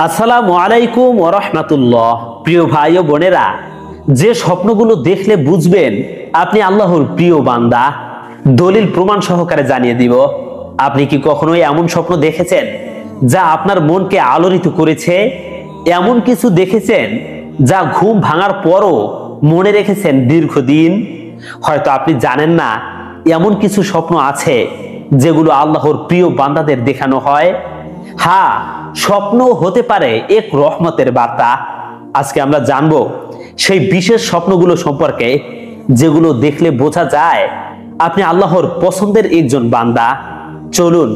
আসসালামু আলাইকুম ওয়া রাহমাতুল্লাহ। প্রিয় ভাই ও বোনেরা, যে স্বপ্নগুলো দেখলে বুঝবেন আপনি আল্লাহর প্রিয় বান্দা, দলিল প্রমাণ সহকারে জানিয়ে দিব। আপনি কি কখনো এমন স্বপ্ন দেখেছেন যা আপনার মনকে আলোড়িত করেছে? এমন কিছু দেখেছেন যা ঘুম ভাঙার পরও মনে রেখেছেন দীর্ঘদিন? হয়তো আপনি জানেন না, এমন কিছু স্বপ্ন আছে যেগুলো আল্লাহর প্রিয় বান্দাদের দেখানো হয়। হ্যাঁ, স্বপ্ন হতে পারে এক রহমতের বার্তা। আজকে আমরা জানবো সেই বিশেষ স্বপ্নগুলো সম্পর্কে, যেগুলো দেখলে বোঝা যায় আপনি আল্লাহর পছন্দের একজন বান্দা। চলুন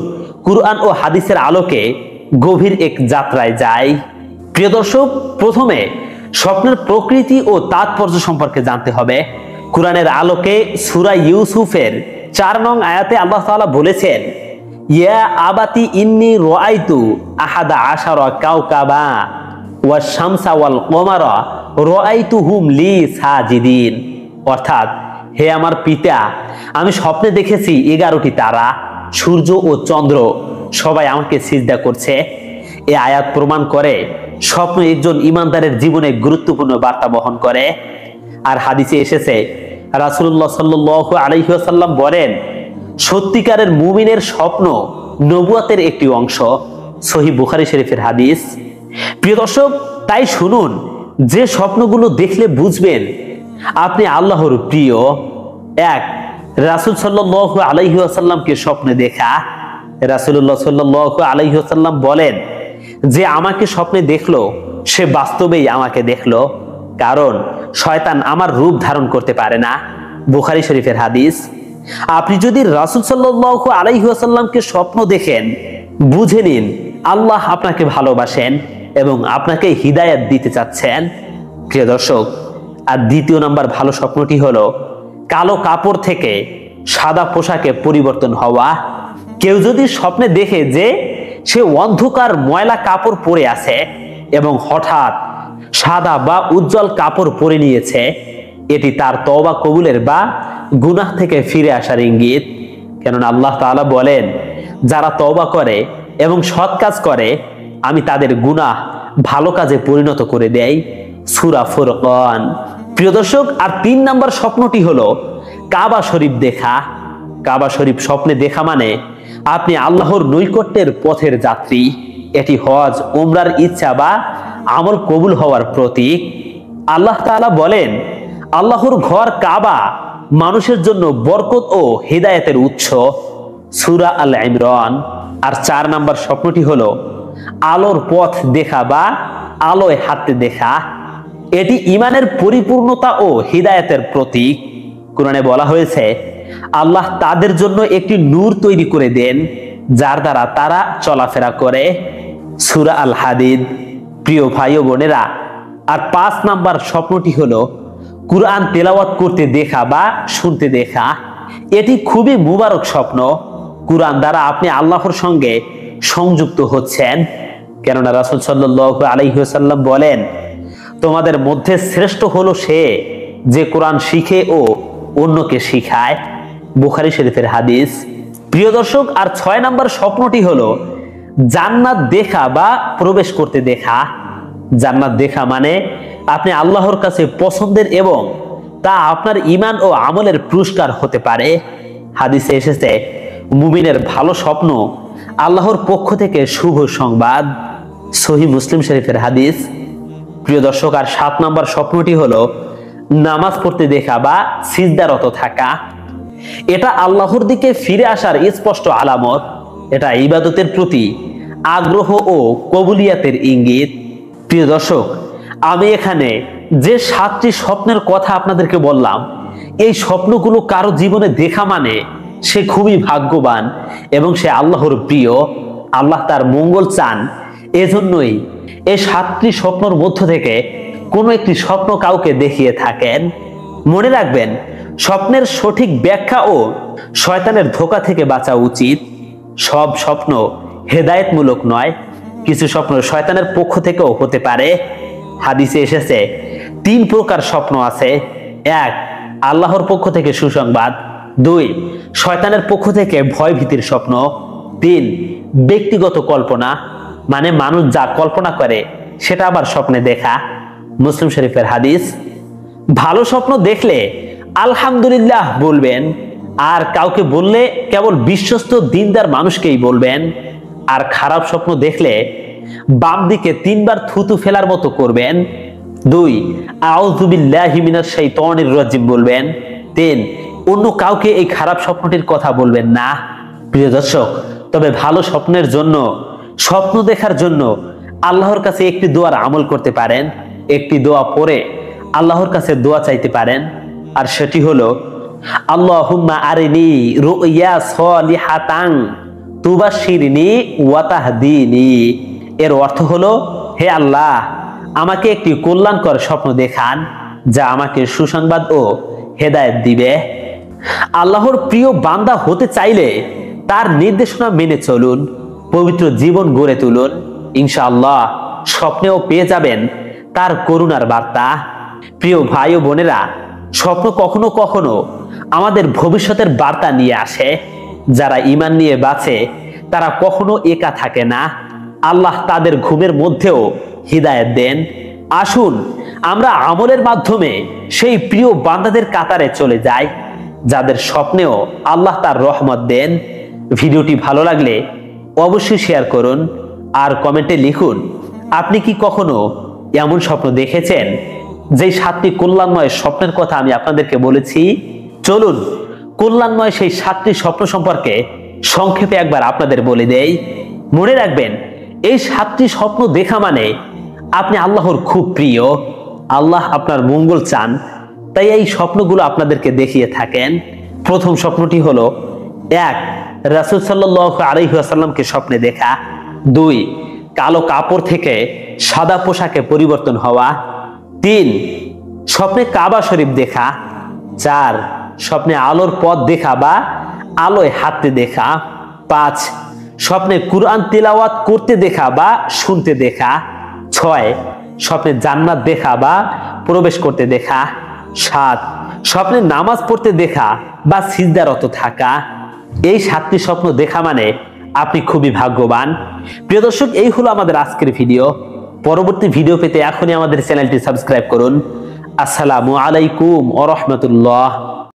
কুরআন ও হাদিসের আলোকে গভীর এক যাত্রায় যাই। প্রিয় দর্শক, প্রথমে স্বপ্নের প্রকৃতি ও তাৎপর্য সম্পর্কে জানতে হবে। কুরআনের আলোকে সূরা ইউসুফের 4 নং আয়াতে আল্লাহ তাআলা বলেছেন, ইয়া আবাতি ইন্নী রাআইতু আহাদা আশারা কাওকাবা ওয়াশ শামসা ওয়াল কমারা রাআইতুহুম লি সাজিদিন। অর্থাৎ, হে আমার পিতা, আমি স্বপ্নে দেখেছি 11টি তারা, সূর্য ও চন্দ্র সবাই আমাকে সিজদা করছে। এই আয়াত প্রমাণ করে স্বপ্ন একজন ঈমানদারের জীবনে গুরুত্বপূর্ণ বার্তা বহন করে। আর হাদিসে এসেছে, রাসূলুল্লাহ সাল্লাল্লাহু আলাইহি ওয়াসাল্লাম বলেন, সত্যিকারের মুমিনের স্বপ্ন নবুয়তের একটি অংশ। সহিহ বুখারী শরীফের হাদিস। প্রিয় দর্শক, তাই শুনুন যে স্বপ্নগুলো দেখলে বুঝবেন আপনি আল্লাহর প্রিয়। 1. রাসূল সাল্লাল্লাহু আলাইহি ওয়াসাল্লামকে স্বপ্নে দেখা। রাসূলুল্লাহ সাল্লাল্লাহু আলাইহি ওয়াসাল্লাম বলেন, যে আমাকে স্বপ্নে দেখলো সে বাস্তবেই আমাকে দেখলো, কারণ শয়তান আমার রূপ ধারণ করতে পারে না। বুখারী শরীফের হাদিস। আপনি যদি রাসূল সাল্লাল্লাহু আলাইহি ওয়াসাল্লামকে স্বপ্ন দেখেন, বুঝে নিন আল্লাহ আপনাকে ভালোবাসেন এবং আপনাকে হিদায়াত দিতে চাচ্ছেন। প্রিয় দর্শক, আর দ্বিতীয় নাম্বার ভালো স্বপ্নটি হলো কালো কাপড় থেকে সাদা পোশাকে পরিবর্তন হওয়া। কেউ যদি স্বপ্নে দেখে যে সে অন্ধকার ময়লা কাপড় পরে আছে এবং হঠাৎ সাদা বা উজ্জ্বল কাপড় পরে নিয়েছে, এটি তার তওবা কবুলের বা গুনাহ থেকে ফিরে আসার ইঙ্গিত। কেননা আল্লাহ তাআলা বলেন, যারা তওবা করে এবং সৎ কাজ করে আমি তাদের গুনাহ ভালো কাজে পরিণত করে দেই। সূরা ফুরকান। প্রিয় দর্শক, আর 3 নাম্বার স্বপ্নটি হলো কাবা শরীফ দেখা। কাবা শরীফ স্বপ্নে দেখা মানে আপনি আল্লাহর নৈকট্যের পথের যাত্রী। এটি হজ উমরার ইচ্ছা বা আমল কবুল হওয়ার প্রতীক। আল্লাহ তাআলা বলেন, আল্লাহর ঘর কাবা মানুষের জন্য বরকত ও হিদায়াতের উৎস। সূরা আল ইমরান। আর 4 নাম্বার স্বপ্নটি হলো আলোর পথ দেখা বা আলোয় হাঁটতে দেখা। এটি ঈমানের পরিপূর্ণতা ও হিদায়াতের প্রতীক। কুরআনে বলা হয়েছে, আল্লাহ তাদের জন্য একটি নূর তৈরি করে দেন যার দ্বারা তারা চলাফেরা করে। সূরা আল হাদিদ। প্রিয় ভাই ও বোনেরা, আর 5 নাম্বার স্বপ্নটি হলো কুরআন তেলাওয়াত করতে দেখা বা শুনতে দেখা। এটি খুবই মুবারক স্বপ্ন। কুরআন দ্বারা আপনি আল্লাহর সঙ্গে সংযুক্ত হচ্ছেন। কেননা রাসূল সাল্লাল্লাহু আলাইহি ওয়াসাল্লাম বলেন, তোমাদের মধ্যে শ্রেষ্ঠ হলো সে যে কোরআন শিখে ও অন্যকে শিখায়। বুখারী শরীফের হাদিস। প্রিয় দর্শক, আর 6 নাম্বার স্বপ্নটি হলো জান্নাত দেখা বা প্রবেশ করতে দেখা। জান্নাত দেখা মানে আপনি আল্লাহর কাছে পছন্দের এবং তা আপনার ঈমান ও আমলের পুরস্কার হতে পারে। হাদিসে এসেছে, মুমিনের ভালো স্বপ্ন আল্লাহর পক্ষ থেকে শুভ সংবাদ। সহিহ মুসলিম শরীফের হাদিস। প্রিয় দর্শক, আর 7 নাম্বার স্বপ্নটি হলো নামাজ পড়তে দেখা বা সিজদারত থাকা। এটা আল্লাহর দিকে ফিরে আসার স্পষ্ট আলামত। এটা ইবাদতের প্রতি আগ্রহ ও কবুলিয়াতের ইঙ্গিত। প্রিয় দর্শক, আমি এখানে যে 7টি স্বপ্নের কথা আপনাদেরকে বললাম, এই স্বপ্নগুলো কারো জীবনে দেখা মানে সে খুবই ভাগ্যবান এবং সে আল্লাহর প্রিয়। আল্লাহ তার মঙ্গল চান। এজন্যই এই 7টি স্বপ্নের মধ্য থেকে কোনো একটি স্বপ্ন কাউকে দেখিয়ে থাকেন। মনে রাখবেন, স্বপ্নের সঠিক ব্যাখ্যা ও শয়তানের ধোঁকা থেকে বাঁচা উচিত। সব স্বপ্ন হেদায়েতমূলক নয়, কিছু স্বপ্ন শয়তানের পক্ষ থেকেও হতে পারে। হাদিসে এসেছে 3 প্রকার স্বপ্ন আছে। 1. আল্লাহর পক্ষ থেকে সুসংবাদ। 2. শয়তানের পক্ষ থেকে ভয় ভীতির স্বপ্ন। 3. ব্যক্তিগত কল্পনা। মানে মানুষ যা কল্পনা করে সেটা আবার স্বপ্নে দেখা। মুসলিম শরীফের হাদিস। ভালো স্বপ্ন দেখলে আলহামদুলিল্লাহ বলবেন, আর কাউকে বললে কেবল বিশ্বস্ত দিনদার মানুষকেই বলবেন। আর খারাপ স্বপ্ন দেখলে বাম দিকে 3 বার থুতু ফেলার মতো করবেন। 2, আউযু বিল্লাহি মিনাশ শাইতানির রাজিম বলবেন। 3, অন্য কাউকে এই খারাপ স্বপ্নটির কথা বলবেন না। প্রিয় দর্শক, তবে ভালো স্বপ্নের জন্য, স্বপ্ন দেখার জন্য আল্লাহর কাছে একটি দোয়ার আমল করতে পারেন। একটি দোয়া পড়ে আল্লাহর কাছে দোয়া চাইতে পারেন, আর সেটি হলো আল্লাহুম্মা আরিনি রুইয়া সলিহাতান তুবাশশিরনি ওয়া তাহদিনি। এর অর্থ হলো, হে আল্লাহ, আমাকে একটি কল্যাণকর স্বপ্ন দেখান যা আমাকে সুসংবাদ ও হেদায়েত দিবে। আল্লাহর প্রিয় বান্দা হতে চাইলে তার নির্দেশনা মেনে চলুন, পবিত্র জীবন গড়ে তুলুন। ইনশাআল্লাহ স্বপ্নেও পেয়ে যাবেন তার করুণার বার্তা। প্রিয় ভাই ও বোনেরা, স্বপ্ন কখনো কখনো আমাদের ভবিষ্যতের বার্তা নিয়ে আসে। যারা ঈমান নিয়ে বাঁচে তারা কখনো একা থাকে না। আল্লাহ তাদের ঘুমের মধ্যেও হিদায়াত দেন। আসুন আমরা আমলের মাধ্যমে সেই প্রিয় বান্দাদের কাতারে চলে যাই, যাদের স্বপ্নেও আল্লাহ তার রহমত দেন। ভিডিওটি ভালো লাগলে অবশ্যই শেয়ার করুন, আর কমেন্টে লিখুন আপনি কি কখনো এমন স্বপ্ন দেখেছেন যেই 7টি কল্যাণময় স্বপ্নের কথা আমি আপনাদেরকে বলেছি। চলুন কল্যাণময় সেই 7টি স্বপ্ন সম্পর্কে সংক্ষেপে একবার আপনাদের বলে দেই। মনে রাখবেন, এই 7টি স্বপ্ন দেখা মানে আপনি আল্লাহর খুব প্রিয়, আল্লাহ আপনার মঙ্গল চান, তাই এই স্বপ্নগুলো আপনাদেরকে দেখিয়ে থাকেন। প্রথম স্বপ্নটি হলো 1, রাসূল সাল্লাল্লাহু আলাইহি ওয়াসাল্লামকে স্বপ্নে দেখা। 2, কালো কাপড় থেকে সাদা পোশাকে পরিবর্তন হওয়া। 3, স্বপ্নে কাবা শরীফ দেখা। 4, স্বপ্নে আলোর পথ দেখা বা আলোয় হাঁটতে দেখা। 5, স্বপ্নে কুরআন তিলাওয়াত করতে দেখা বা শুনতে দেখা। 6, স্বপ্নে জান্নাত দেখা বা প্রবেশ করতে দেখা। 7, স্বপ্নে নামাজ পড়তে দেখা বা সিজদারত থাকা। এই 7টি স্বপ্ন দেখা মানে আপনি খুবই ভাগ্যবান। প্রিয় দর্শক, এই হলো আমাদের আজকের ভিডিও। পরবর্তী ভিডিও পেতে এখনই আমাদের চ্যানেলটি সাবস্ক্রাইব করুন। আসসালামু আলাইকুম ওয়া রাহমাতুল্লাহ।